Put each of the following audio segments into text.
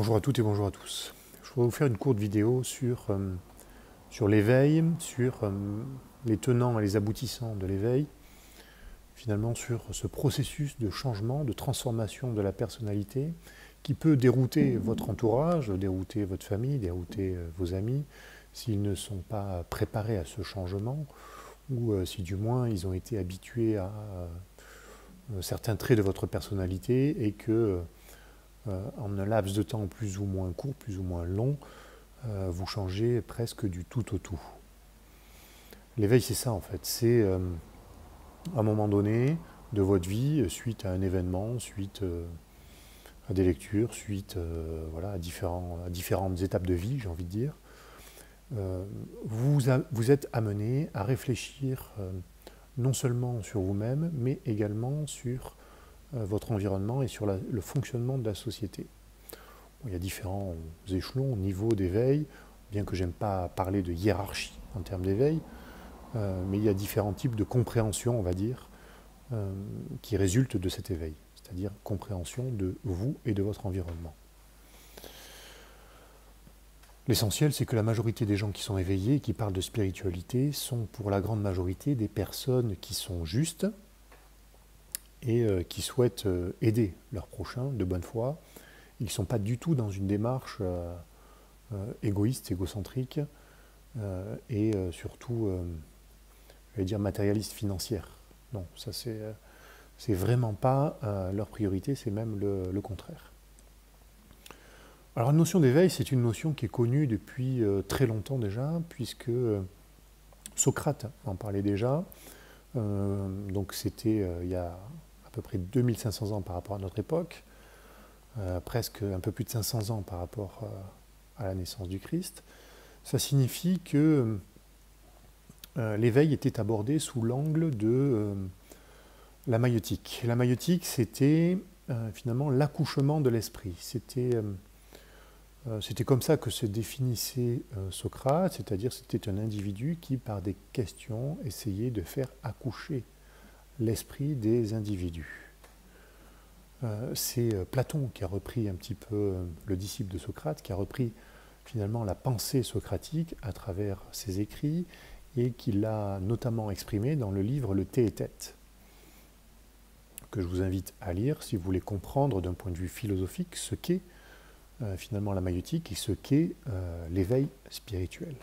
Bonjour à toutes et bonjour à tous. Je voudrais vous faire une courte vidéo sur l'éveil, sur les tenants et les aboutissants de l'éveil, finalement sur ce processus de changement, de transformation de la personnalité qui peut dérouter votre entourage, dérouter votre famille, dérouter vos amis, s'ils ne sont pas préparés à ce changement, ou si du moins ils ont été habitués à certains traits de votre personnalité et que en un laps de temps plus ou moins court, plus ou moins long, vous changez presque du tout au tout. L'éveil, c'est ça en fait. C'est à un moment donné de votre vie, suite à un événement, suite à des lectures, suite voilà, à différentes étapes de vie, j'ai envie de dire, vous êtes amené à réfléchir non seulement sur vous-même, mais également sur votre environnement et sur le fonctionnement de la société. Bon, il y a différents échelons, niveaux d'éveil, bien que j'aime pas parler de hiérarchie en termes d'éveil, mais il y a différents types de compréhension, on va dire, qui résultent de cet éveil, c'est-à-dire compréhension de vous et de votre environnement. L'essentiel, c'est que la majorité des gens qui sont éveillés et qui parlent de spiritualité sont pour la grande majorité des personnes qui sont justes, et qui souhaitent aider leurs prochains de bonne foi. Ils ne sont pas du tout dans une démarche égoïste, égocentrique et surtout, je vais dire, matérialiste financière. Non, ça c'est vraiment pas leur priorité, c'est même le contraire. Alors la notion d'éveil, c'est une notion qui est connue depuis très longtemps déjà, puisque Socrate en parlait déjà. Donc c'était il y a à peu près 2500 ans par rapport à notre époque, presque un peu plus de 500 ans par rapport à la naissance du Christ. Ça signifie que l'éveil était abordé sous l'angle de la maïeutique. La maïeutique, c'était finalement l'accouchement de l'esprit. C'était comme ça que se définissait Socrate, c'est-à-dire c'était un individu qui, par des questions, essayait de faire accoucher l'esprit des individus. C'est Platon qui a repris un petit peu, le disciple de Socrate, qui a repris finalement la pensée socratique à travers ses écrits et qui l'a notamment exprimé dans le livre Le Thé et Tête, que je vous invite à lire si vous voulez comprendre d'un point de vue philosophique ce qu'est finalement la maïeutique et ce qu'est l'éveil spirituel.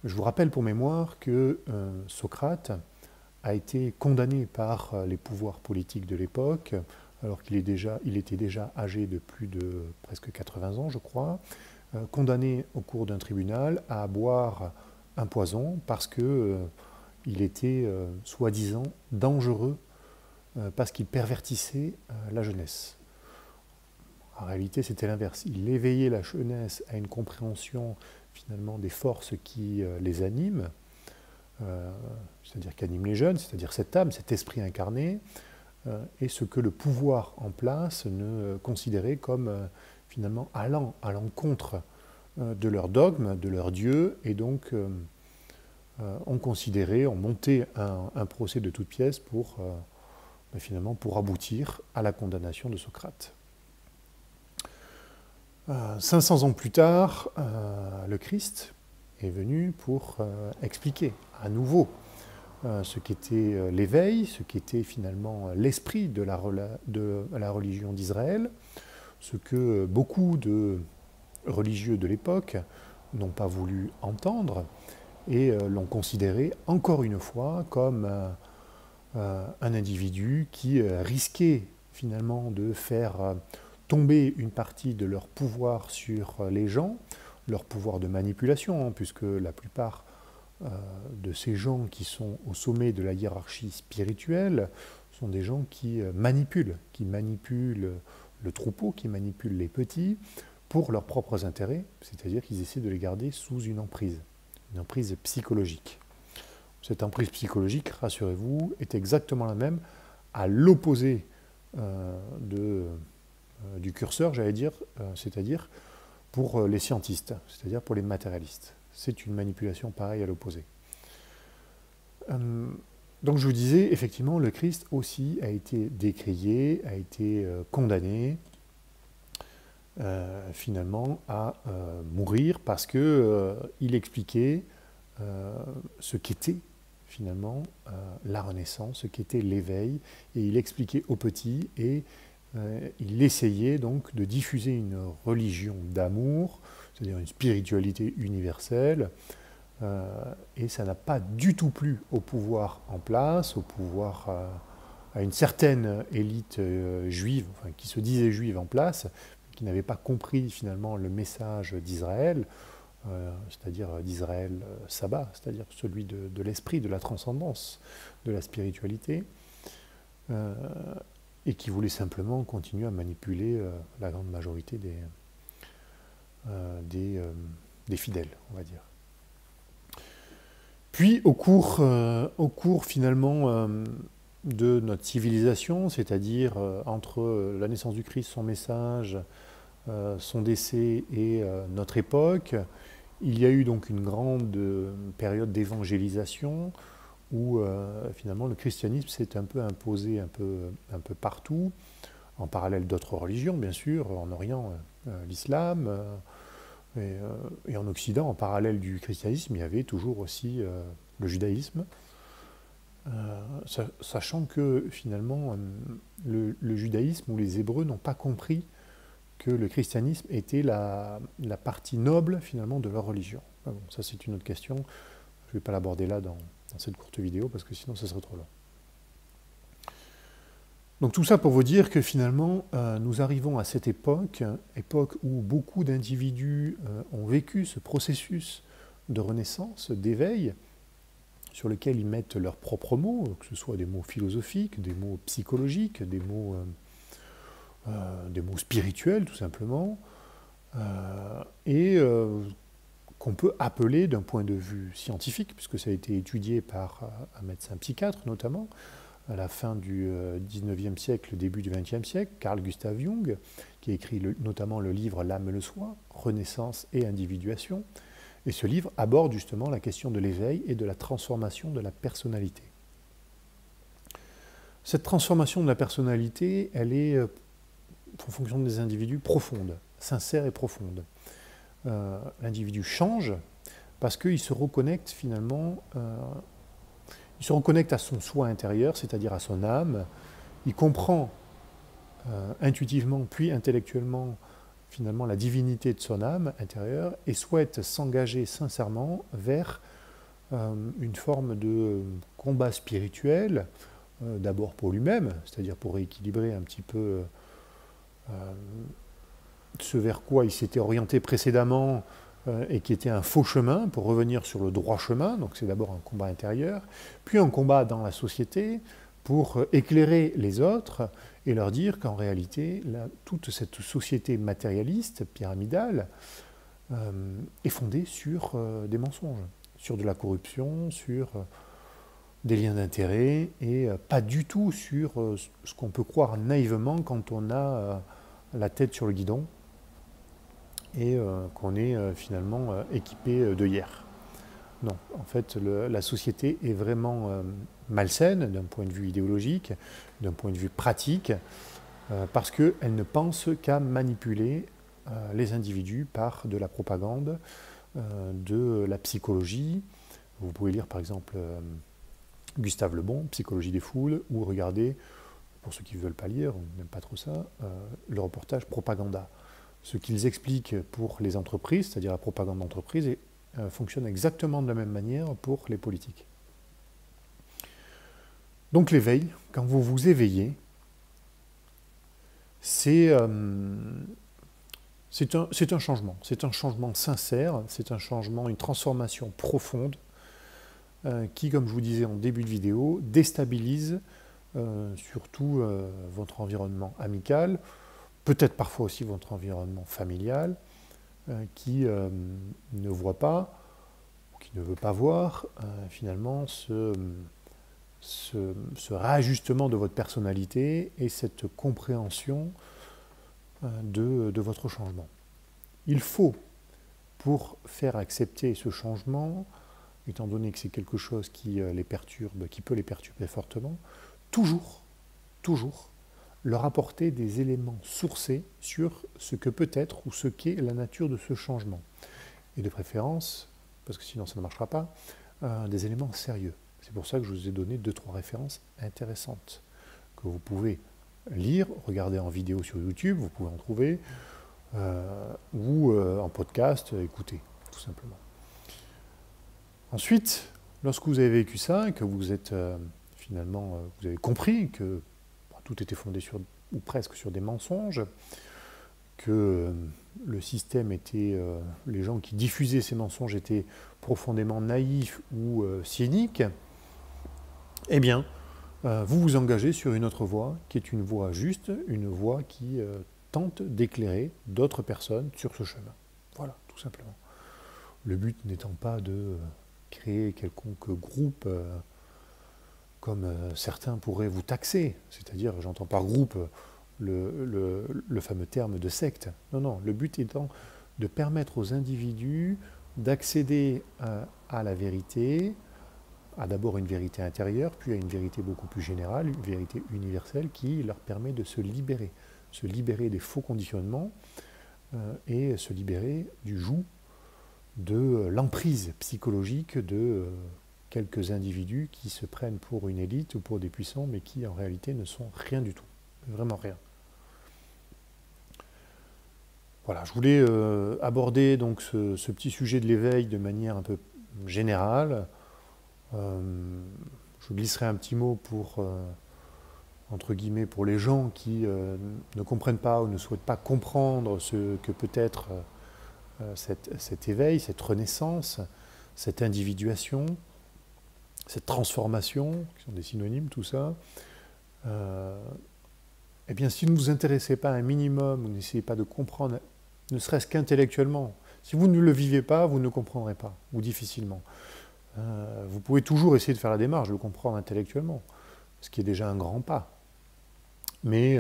Je vous rappelle pour mémoire que Socrate a été condamné par les pouvoirs politiques de l'époque, alors qu'il était déjà âgé de plus de presque 80 ans, je crois, condamné au cours d'un tribunal à boire un poison parce qu'il était soi-disant dangereux parce qu'il pervertissait la jeunesse. En réalité, c'était l'inverse. Il éveillait la jeunesse à une compréhension finalement des forces qui les animent, c'est-à-dire qu'animent les jeunes, c'est-à-dire cette âme, cet esprit incarné, et ce que le pouvoir en place ne considérait comme finalement allant à l'encontre de leur dogme, de leur Dieu, et donc on montait un procès de toutes pièces pour finalement pour aboutir à la condamnation de Socrate. 500 ans plus tard, le Christ est venu pour expliquer à nouveau ce qu'était l'éveil, ce qu'était finalement l'esprit de la religion d'Israël, ce que beaucoup de religieux de l'époque n'ont pas voulu entendre et l'ont considéré encore une fois comme un individu qui risquait finalement de faire tomber une partie de leur pouvoir sur les gens, leur pouvoir de manipulation, puisque la plupart de ces gens qui sont au sommet de la hiérarchie spirituelle sont des gens qui manipulent le troupeau, qui manipulent les petits pour leurs propres intérêts, c'est-à-dire qu'ils essaient de les garder sous une emprise psychologique. Cette emprise psychologique, rassurez-vous, est exactement la même à l'opposé du curseur, j'allais dire, c'est-à-dire pour les scientistes, c'est-à-dire pour les matérialistes. C'est une manipulation pareille à l'opposé. Donc je vous disais, effectivement, le Christ aussi a été décrié, a été condamné, finalement à mourir parce que il expliquait ce qu'était finalement la Renaissance, ce qu'était l'éveil, et il expliquait aux petits et il essayait donc de diffuser une religion d'amour, c'est-à-dire une spiritualité universelle, et ça n'a pas du tout plu au pouvoir en place, au pouvoir à une certaine élite juive, enfin, qui se disait juive en place, qui n'avait pas compris finalement le message d'Israël, c'est-à-dire d'Israël Sabbat, c'est-à-dire celui de l'esprit, de la transcendance, de la spiritualité, et qui voulait simplement continuer à manipuler la grande majorité des fidèles, on va dire. Puis au cours finalement de notre civilisation, c'est-à-dire entre la naissance du Christ, son message, son décès et notre époque, il y a eu donc une grande période d'évangélisation où finalement le christianisme s'est un peu imposé un peu partout, en parallèle d'autres religions bien sûr, en Orient l'islam, et en Occident, en parallèle du christianisme, il y avait toujours aussi le judaïsme, sachant que finalement le judaïsme ou les Hébreux n'ont pas compris que le christianisme était la partie noble finalement de leur religion. Bon, ça c'est une autre question, je ne vais pas l'aborder là dans cette courte vidéo parce que sinon ça serait trop long. Donc tout ça pour vous dire que finalement nous arrivons à cette époque où beaucoup d'individus ont vécu ce processus de renaissance, d'éveil, sur lequel ils mettent leurs propres mots, que ce soit des mots philosophiques, des mots psychologiques, des mots spirituels tout simplement, et qu'on peut appeler d'un point de vue scientifique, puisque ça a été étudié par un médecin psychiatre notamment, à la fin du XIXe siècle, début du XXe siècle, Carl Gustav Jung, qui a écrit notamment le livre L'âme et le soi, Renaissance et individuation. Et ce livre aborde justement la question de l'éveil et de la transformation de la personnalité. Cette transformation de la personnalité, elle est, en fonction des individus, profonde, sincère et profonde. L'individu change parce qu'il se reconnecte finalement... il se reconnecte à son soi intérieur, c'est-à-dire à son âme. Il comprend intuitivement puis intellectuellement finalement la divinité de son âme intérieure et souhaite s'engager sincèrement vers une forme de combat spirituel, d'abord pour lui-même, c'est-à-dire pour rééquilibrer un petit peu ce vers quoi il s'était orienté précédemment et qui était un faux chemin pour revenir sur le droit chemin, donc c'est d'abord un combat intérieur, puis un combat dans la société pour éclairer les autres et leur dire qu'en réalité, toute cette société matérialiste, pyramidale, est fondée sur des mensonges, sur de la corruption, sur des liens d'intérêt, et pas du tout sur ce qu'on peut croire naïvement quand on a la tête sur le guidon, et qu'on est finalement équipé de hier. Non, en fait, la société est vraiment malsaine d'un point de vue idéologique, d'un point de vue pratique, parce qu'elle ne pense qu'à manipuler les individus par de la propagande, de la psychologie. Vous pouvez lire par exemple Gustave Le Bon, Psychologie des foules, ou regarder, pour ceux qui ne veulent pas lire, ou n'aiment pas trop ça, le reportage Propaganda. Ce qu'ils expliquent pour les entreprises, c'est-à-dire la propagande d'entreprise, fonctionne exactement de la même manière pour les politiques. Donc l'éveil, quand vous vous éveillez, c'est un changement sincère, c'est un changement, une transformation profonde qui, comme je vous disais en début de vidéo, déstabilise surtout votre environnement amical, peut-être parfois aussi votre environnement familial, qui ne voit pas, ou qui ne veut pas voir, finalement, ce réajustement de votre personnalité et cette compréhension de votre changement. Il faut, pour faire accepter ce changement, étant donné que c'est quelque chose qui les perturbe, qui peut les perturber fortement, toujours leur apporter des éléments sourcés sur ce que peut être ou ce qu'est la nature de ce changement. Et de préférence, parce que sinon ça ne marchera pas, des éléments sérieux. C'est pour ça que je vous ai donné 2-3 références intéressantes que vous pouvez lire, regarder en vidéo sur YouTube, vous pouvez en trouver, ou en podcast, écouter, tout simplement. Ensuite, lorsque vous avez vécu ça et que vous êtes finalement, vous avez compris que tout était fondé sur, ou presque sur des mensonges, que le système était, les gens qui diffusaient ces mensonges étaient profondément naïfs ou cyniques, eh bien, vous vous engagez sur une autre voie qui est une voie juste, une voie qui tente d'éclairer d'autres personnes sur ce chemin. Voilà, tout simplement. Le but n'étant pas de créer quelconque groupe comme certains pourraient vous taxer, c'est-à-dire, j'entends par groupe le fameux terme de secte. Non, non, le but étant de permettre aux individus d'accéder à la vérité, à d'abord une vérité intérieure, puis à une vérité beaucoup plus générale, une vérité universelle qui leur permet de se libérer des faux conditionnements et se libérer du joug de l'emprise psychologique de quelques individus qui se prennent pour une élite ou pour des puissants, mais qui en réalité ne sont rien du tout, vraiment rien. Voilà, je voulais aborder donc ce petit sujet de l'éveil de manière un peu générale. Je glisserai un petit mot pour, entre guillemets, pour les gens qui ne comprennent pas ou ne souhaitent pas comprendre ce que peut être cet éveil, cette renaissance, cette individuation, cette transformation, qui sont des synonymes, tout ça. Eh bien, si vous ne vous intéressez pas un minimum, vous n'essayez pas de comprendre, ne serait-ce qu'intellectuellement, si vous ne le vivez pas, vous ne comprendrez pas, ou difficilement. Vous pouvez toujours essayer de faire la démarche, de le comprendre intellectuellement, ce qui est déjà un grand pas. Mais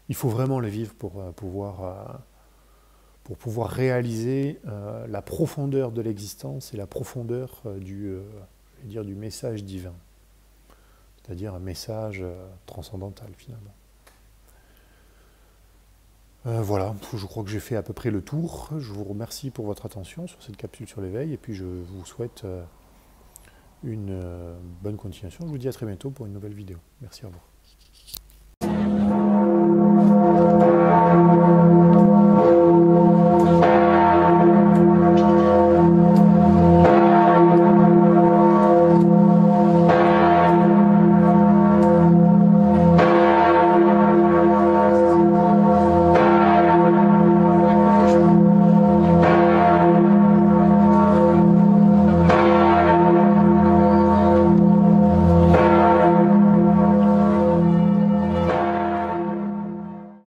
il faut vraiment le vivre pour pouvoir réaliser la profondeur de l'existence et la profondeur du message divin, c'est-à-dire un message transcendantal finalement. Voilà, je crois que j'ai fait à peu près le tour. Je vous remercie pour votre attention sur cette capsule sur l'éveil et puis je vous souhaite une bonne continuation. Je vous dis à très bientôt pour une nouvelle vidéo. Merci, au revoir.